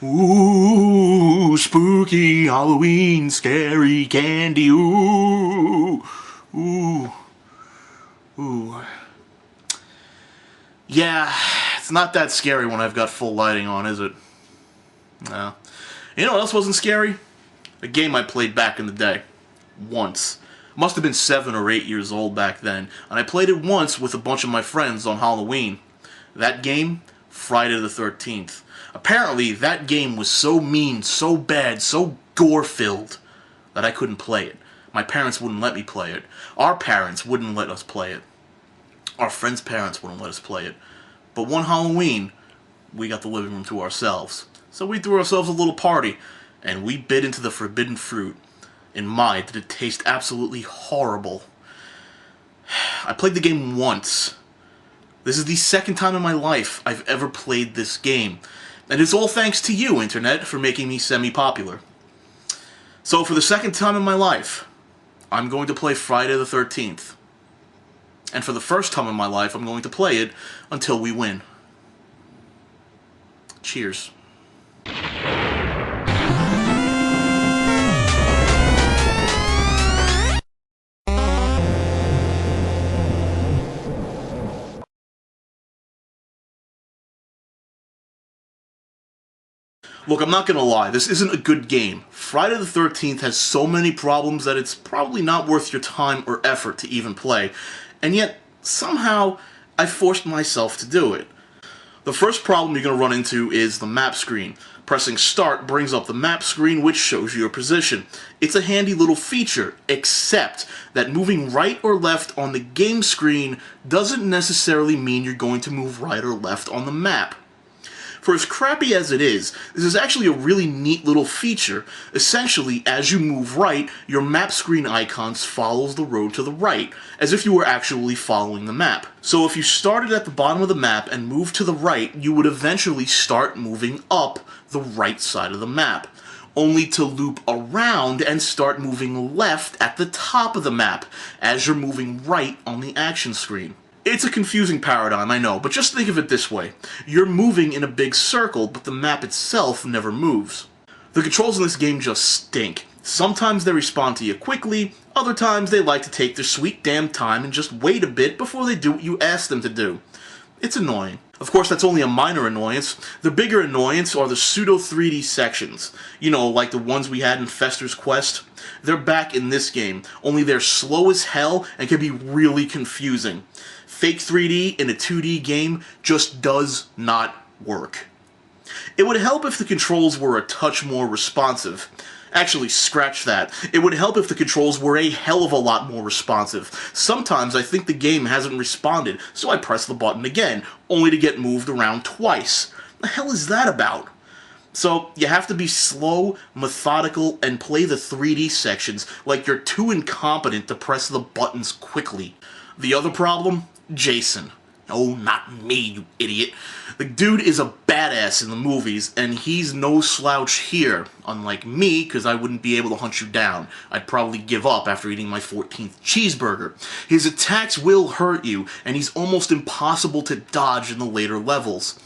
Ooh, spooky Halloween, scary candy. Ooh, ooh, ooh. Yeah, it's not that scary when I've got full lighting on, is it? No. You know what else wasn't scary? A game I played back in the day. Once. Must have been 7 or 8 years old back then, and I played it once with a bunch of my friends on Halloween. That game? Friday the 13th. Apparently, that game was so mean, so bad, so gore-filled, that I couldn't play it. My parents wouldn't let me play it. Our parents wouldn't let us play it. Our friends' parents wouldn't let us play it. But one Halloween, we got the living room to ourselves. So we threw ourselves a little party, and we bit into the forbidden fruit. And my, did it taste absolutely horrible. I played the game once. This is the second time in my life I've ever played this game. And it's all thanks to you, Internet, for making me semi-popular. So for the second time in my life, I'm going to play Friday the 13th. And for the first time in my life, I'm going to play it until we win. Cheers. Look, I'm not gonna lie, this isn't a good game. Friday the 13th has so many problems that it's probably not worth your time or effort to even play, and yet, somehow, I forced myself to do it. The first problem you're gonna run into is the map screen. Pressing start brings up the map screen, which shows you your position. It's a handy little feature, except that moving right or left on the game screen doesn't necessarily mean you're going to move right or left on the map. For as crappy as it is, this is actually a really neat little feature. Essentially, as you move right, your map screen icons follows the road to the right, as if you were actually following the map. So if you started at the bottom of the map and moved to the right, you would eventually start moving up the right side of the map, only to loop around and start moving left at the top of the map, as you're moving right on the action screen. It's a confusing paradigm, I know, but just think of it this way. You're moving in a big circle, but the map itself never moves. The controls in this game just stink. Sometimes they respond to you quickly, other times they like to take their sweet damn time and just wait a bit before they do what you ask them to do. It's annoying. Of course, that's only a minor annoyance. The bigger annoyance are the pseudo 3D sections. You know, like the ones we had in Fester's Quest. They're back in this game, only they're slow as hell and can be really confusing. Fake 3D in a 2D game just does not work. It would help if the controls were a touch more responsive. Actually, scratch that. It would help if the controls were a hell of a lot more responsive. Sometimes I think the game hasn't responded, so I press the button again, only to get moved around twice. The hell is that about? So, you have to be slow, methodical, and play the 3D sections like you're too incompetent to press the buttons quickly. The other problem? Jason. Oh, not me, you idiot. The dude is a badass in the movies, and he's no slouch here. Unlike me, because I wouldn't be able to hunt you down. I'd probably give up after eating my 14th cheeseburger. His attacks will hurt you, and he's almost impossible to dodge in the later levels.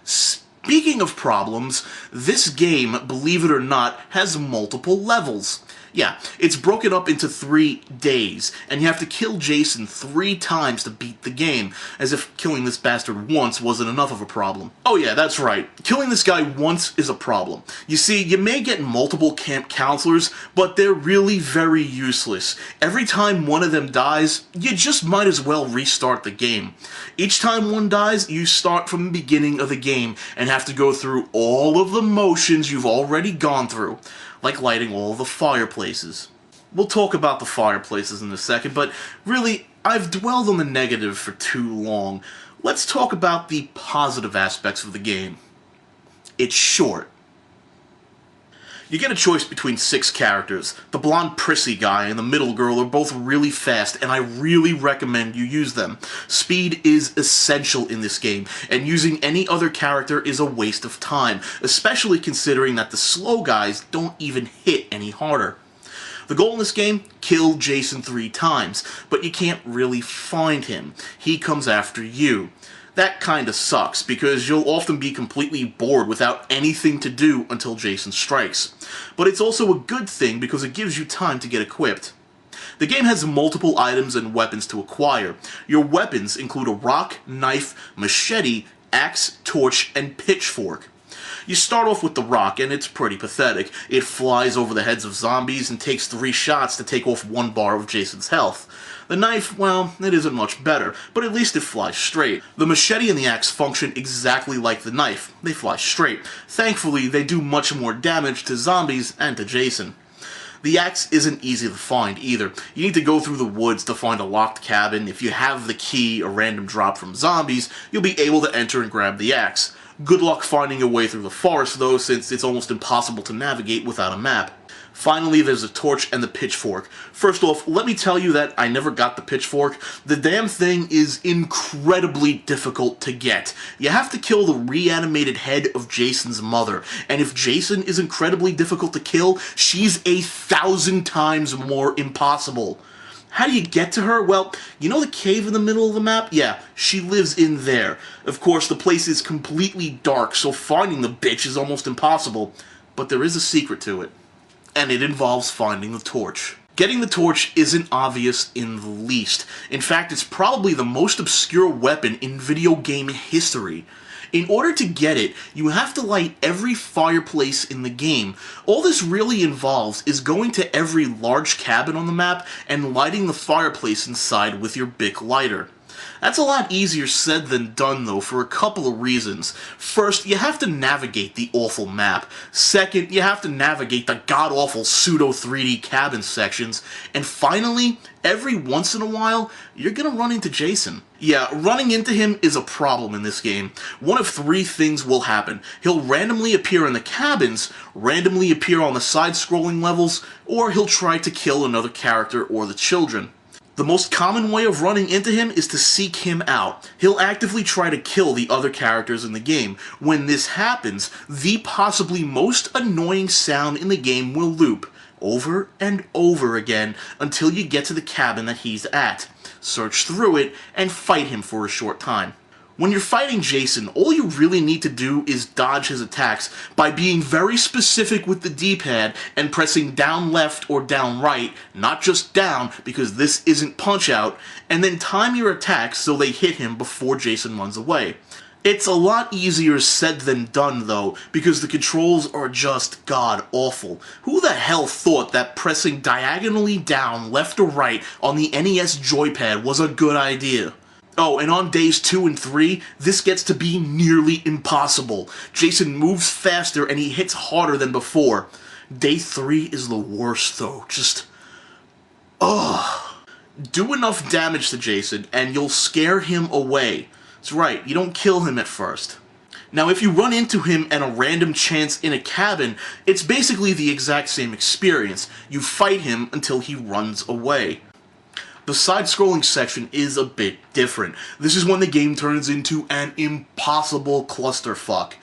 Speaking of problems, this game, believe it or not, has multiple levels. Yeah, it's broken up into 3 days, and you have to kill Jason 3 times to beat the game, as if killing this bastard once wasn't enough of a problem. Oh yeah, that's right. Killing this guy once is a problem. You see, you may get multiple camp counselors, but they're really very useless. Every time one of them dies, you just might as well restart the game. Each time one dies, you start from the beginning of the game, and have to go through all of the motions you've already gone through. Like lighting all the fireplaces. We'll talk about the fireplaces in a second, but really, I've dwelled on the negative for too long. Let's talk about the positive aspects of the game. It's short. You get a choice between 6 characters. The blonde prissy guy and the middle girl are both really fast, and I really recommend you use them. Speed is essential in this game, and using any other character is a waste of time, especially considering that the slow guys don't even hit any harder. The goal in this game, kill Jason 3 times, but you can't really find him. He comes after you. That kinda sucks, because you'll often be completely bored without anything to do until Jason strikes. But it's also a good thing because it gives you time to get equipped. The game has multiple items and weapons to acquire. Your weapons include a rock, knife, machete, axe, torch, and pitchfork. You start off with the rock, and it's pretty pathetic. It flies over the heads of zombies and takes 3 shots to take off 1 bar of Jason's health. The knife, well, it isn't much better, but at least it flies straight. The machete and the axe function exactly like the knife. They fly straight. Thankfully, they do much more damage to zombies and to Jason. The axe isn't easy to find either. You need to go through the woods to find a locked cabin. If you have the key, a random drop from zombies, you'll be able to enter and grab the axe. Good luck finding your way through the forest, though, since it's almost impossible to navigate without a map. Finally, there's a torch and the pitchfork. First off, let me tell you that I never got the pitchfork. The damn thing is incredibly difficult to get. You have to kill the reanimated head of Jason's mother, and if Jason is incredibly difficult to kill, she's 1,000 times more impossible. How do you get to her? Well, you know the cave in the middle of the map? Yeah, she lives in there. Of course, the place is completely dark, so finding the bitch is almost impossible. But there is a secret to it, and it involves finding the torch. Getting the torch isn't obvious in the least. In fact, it's probably the most obscure weapon in video game history. In order to get it, you have to light every fireplace in the game. All this really involves is going to every large cabin on the map and lighting the fireplace inside with your Bic lighter. That's a lot easier said than done, though, for a couple of reasons. First, you have to navigate the awful map. Second, you have to navigate the god-awful pseudo-3D cabin sections. And finally, every once in a while, you're gonna run into Jason. Yeah, running into him is a problem in this game. One of 3 things will happen. He'll randomly appear in the cabins, randomly appear on the side-scrolling levels, or he'll try to kill another character or the children. The most common way of running into him is to seek him out. He'll actively try to kill the other characters in the game. When this happens, the possibly most annoying sound in the game will loop, over and over again, until you get to the cabin that he's at. Search through it, and fight him for a short time. When you're fighting Jason, all you really need to do is dodge his attacks by being very specific with the D-pad and pressing down left or down right, not just down because this isn't Punch-Out, and then time your attacks so they hit him before Jason runs away. It's a lot easier said than done, though, because the controls are just god-awful. Who the hell thought that pressing diagonally down left or right on the NES joypad was a good idea? Oh, and on days 2 and 3, this gets to be nearly impossible. Jason moves faster and he hits harder than before. Day 3 is the worst, though. Just... ugh. Do enough damage to Jason and you'll scare him away. That's right, you don't kill him at first. Now, if you run into him at a random chance in a cabin, it's basically the exact same experience. You fight him until he runs away. The side-scrolling section is a bit different. This is when the game turns into an impossible clusterfuck.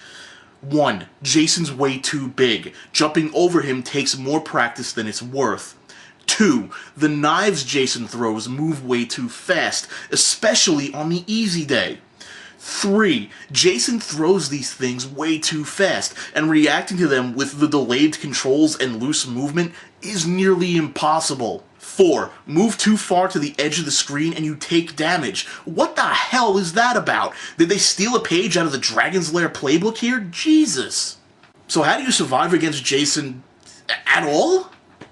1. Jason's way too big. Jumping over him takes more practice than it's worth. 2. The knives Jason throws move way too fast, especially on the easy day. 3. Jason throws these things way too fast, and reacting to them with the delayed controls and loose movement is nearly impossible. 4. Move too far to the edge of the screen and you take damage. What the hell is that about? Did they steal a page out of the Dragon's Lair playbook here? Jesus. So how do you survive against Jason at all?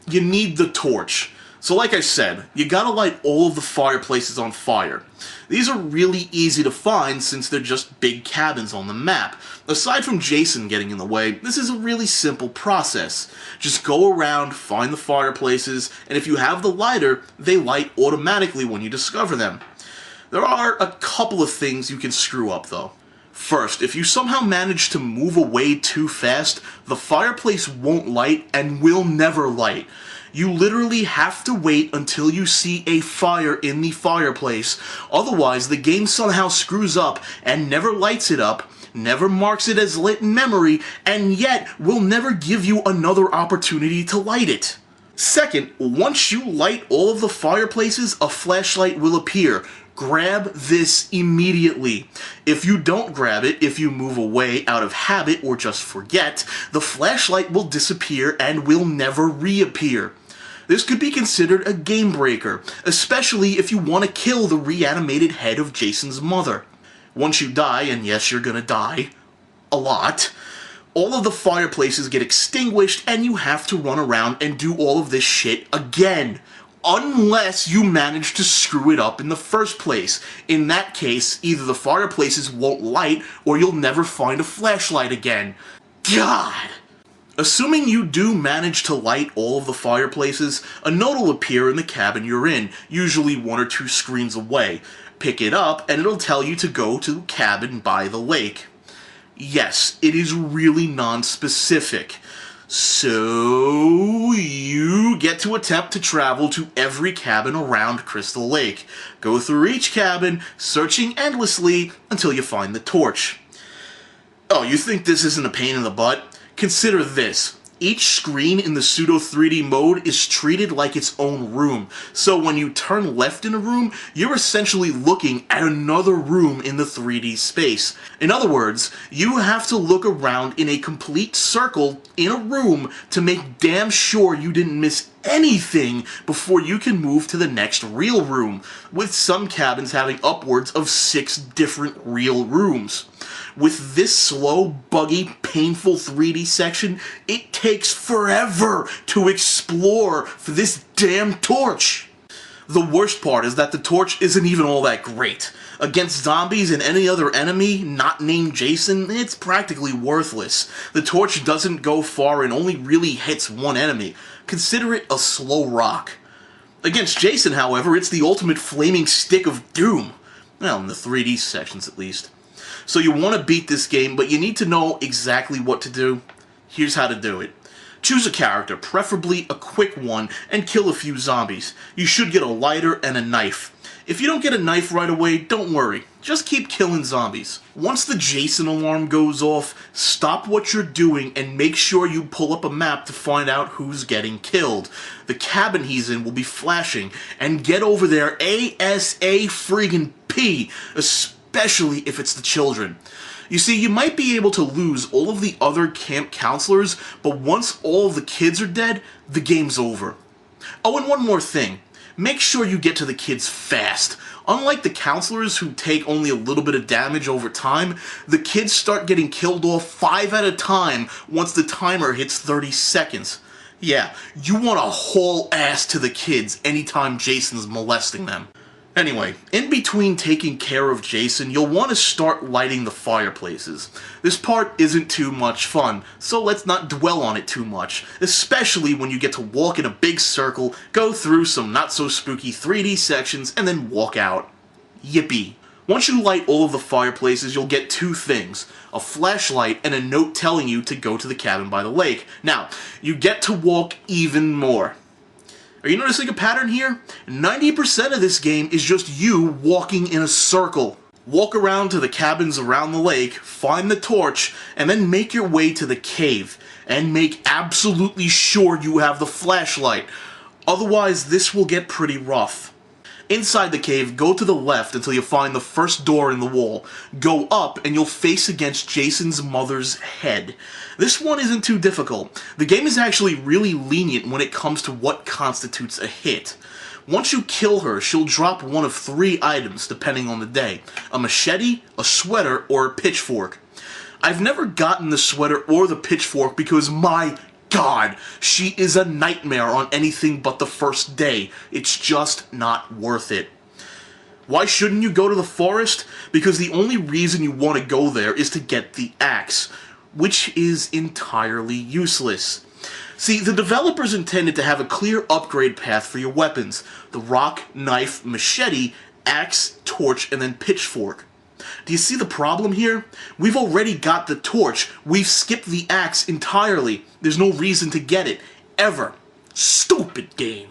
You need the torch. So like I said, you gotta light all of the fireplaces on fire. These are really easy to find since they're just big cabins on the map. Aside from Jason getting in the way, this is a really simple process. Just go around, find the fireplaces, and if you have the lighter, they light automatically when you discover them. There are a couple of things you can screw up though. First, if you somehow manage to move away too fast, the fireplace won't light and will never light. You literally have to wait until you see a fire in the fireplace, otherwise the game somehow screws up and never lights it up, never marks it as lit in memory, and yet will never give you another opportunity to light it. Second, once you light all of the fireplaces, a flashlight will appear. Grab this immediately. If you don't grab it, if you move away out of habit or just forget, the flashlight will disappear and will never reappear. This could be considered a game breaker, especially if you want to kill the reanimated head of Jason's mother. Once you die, and yes, you're gonna die a lot, all of the fireplaces get extinguished and you have to run around and do all of this shit again. Unless you manage to screw it up in the first place. In that case, either the fireplaces won't light or you'll never find a flashlight again. God! Assuming you do manage to light all of the fireplaces, a note will appear in the cabin you're in, usually 1 or 2 screens away. Pick it up and it'll tell you to go to the cabin by the lake. Yes, it is really non-specific. So you get to attempt to travel to every cabin around Crystal Lake. Go through each cabin, searching endlessly until you find the torch. Oh, you think this isn't a pain in the butt? Consider this. Each screen in the pseudo 3D mode is treated like its own room, so when you turn left in a room, you're essentially looking at another room in the 3D space. In other words, you have to look around in a complete circle in a room to make damn sure you didn't miss anything before you can move to the next real room, with some cabins having upwards of 6 different real rooms. With this slow, buggy, painful 3D section, it takes forever to explore for this damn torch. The worst part is that the torch isn't even all that great. Against zombies and any other enemy not named Jason, it's practically worthless. The torch doesn't go far and only really hits one enemy. Consider it a slow rock. Against Jason, however, it's the ultimate flaming stick of doom. Well, in the 3D sections at least. So you want to beat this game, but you need to know exactly what to do. Here's how to do it. Choose a character, preferably a quick one, and kill a few zombies. You should get a lighter and a knife. If you don't get a knife right away, don't worry. Just keep killing zombies. Once the Jason alarm goes off, stop what you're doing and make sure you pull up a map to find out who's getting killed. The cabin he's in will be flashing, and get over there ASAP, especially if it's the children. You see, you might be able to lose all of the other camp counselors, but once all of the kids are dead, the game's over. Oh, and one more thing. Make sure you get to the kids fast. Unlike the counselors who take only a little bit of damage over time, the kids start getting killed off 5 at a time once the timer hits 30 seconds. Yeah, you want to haul ass to the kids anytime Jason's molesting them. Anyway, in between taking care of Jason, you'll want to start lighting the fireplaces. This part isn't too much fun, so let's not dwell on it too much, especially when you get to walk in a big circle, go through some not-so-spooky 3D sections, and then walk out. Yippee. Once you light all of the fireplaces, you'll get 2 things, a flashlight and a note telling you to go to the cabin by the lake. Now, you get to walk even more. Are you noticing a pattern here? 90% of this game is just you walking in a circle. Walk around to the cabins around the lake, find the torch, and then make your way to the cave. And make absolutely sure you have the flashlight. Otherwise, this will get pretty rough. Inside the cave, go to the left until you find the first door in the wall. Go up and you'll face against Jason's mother's head. This one isn't too difficult. The game is actually really lenient when it comes to what constitutes a hit. Once you kill her, she'll drop one of 3 items depending on the day. A machete, a sweater, or a pitchfork. I've never gotten the sweater or the pitchfork because my God, she is a nightmare on anything but the first day. It's just not worth it. Why shouldn't you go to the forest? Because the only reason you want to go there is to get the axe, which is entirely useless. See, the developers intended to have a clear upgrade path for your weapons. The rock, knife, machete, axe, torch, and then pitchfork. Do you see the problem here? We've already got the torch. We've skipped the axe entirely. There's no reason to get it. Ever. Stupid game.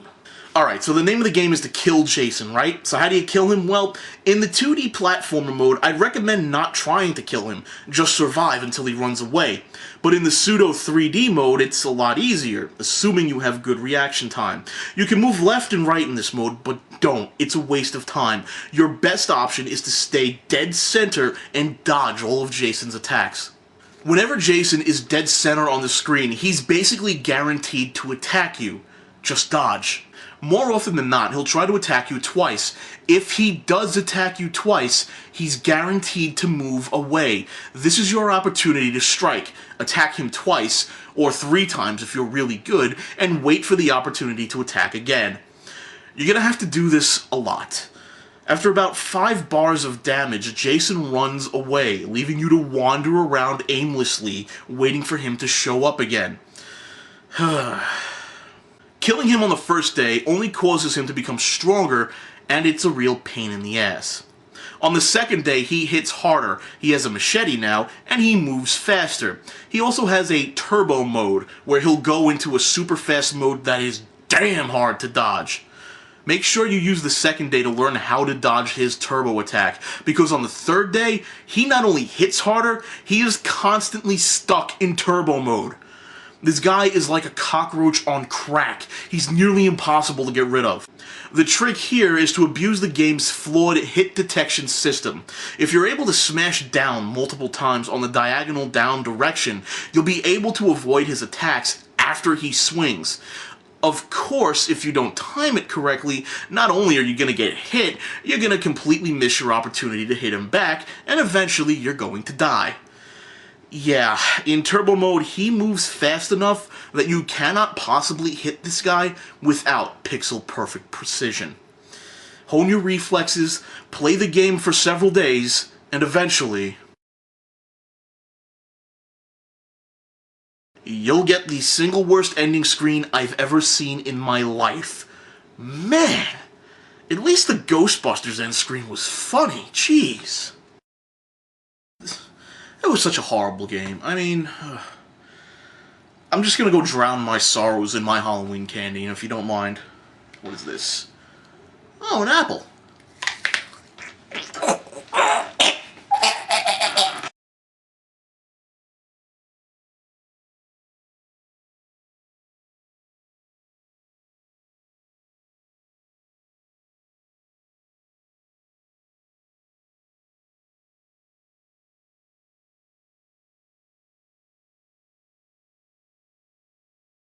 Alright, so the name of the game is to kill Jason, right? So how do you kill him? Well, in the 2D platformer mode, I'd recommend not trying to kill him, just survive until he runs away. But in the pseudo 3D mode, it's a lot easier, assuming you have good reaction time. You can move left and right in this mode, but don't. It's a waste of time. Your best option is to stay dead center and dodge all of Jason's attacks. Whenever Jason is dead center on the screen, he's basically guaranteed to attack you. Just dodge. More often than not, he'll try to attack you twice. If he does attack you twice, he's guaranteed to move away. This is your opportunity to strike. Attack him twice, or 3 times if you're really good, and wait for the opportunity to attack again. You're gonna have to do this a lot. After about 5 bars of damage, Jason runs away, leaving you to wander around aimlessly, waiting for him to show up again. Killing him on the first day only causes him to become stronger, and it's a real pain in the ass. On the second day, he hits harder, he has a machete now, and he moves faster. He also has a turbo mode, where he'll go into a super fast mode that is damn hard to dodge. Make sure you use the second day to learn how to dodge his turbo attack, because on the third day, he not only hits harder, he is constantly stuck in turbo mode. This guy is like a cockroach on crack. He's nearly impossible to get rid of. The trick here is to abuse the game's flawed hit detection system. If you're able to smash down multiple times on the diagonal down direction, you'll be able to avoid his attacks after he swings. Of course, if you don't time it correctly, not only are you going to get hit, you're going to completely miss your opportunity to hit him back, and eventually you're going to die. Yeah, in turbo mode, he moves fast enough that you cannot possibly hit this guy without pixel-perfect precision. Hone your reflexes, play the game for several days, and eventually, you'll get the single worst ending screen I've ever seen in my life. Man, at least the Ghostbusters end screen was funny, jeez. It was such a horrible game. I mean, I'm just gonna go drown my sorrows in my Halloween candy, if you don't mind. What is this? Oh, an apple.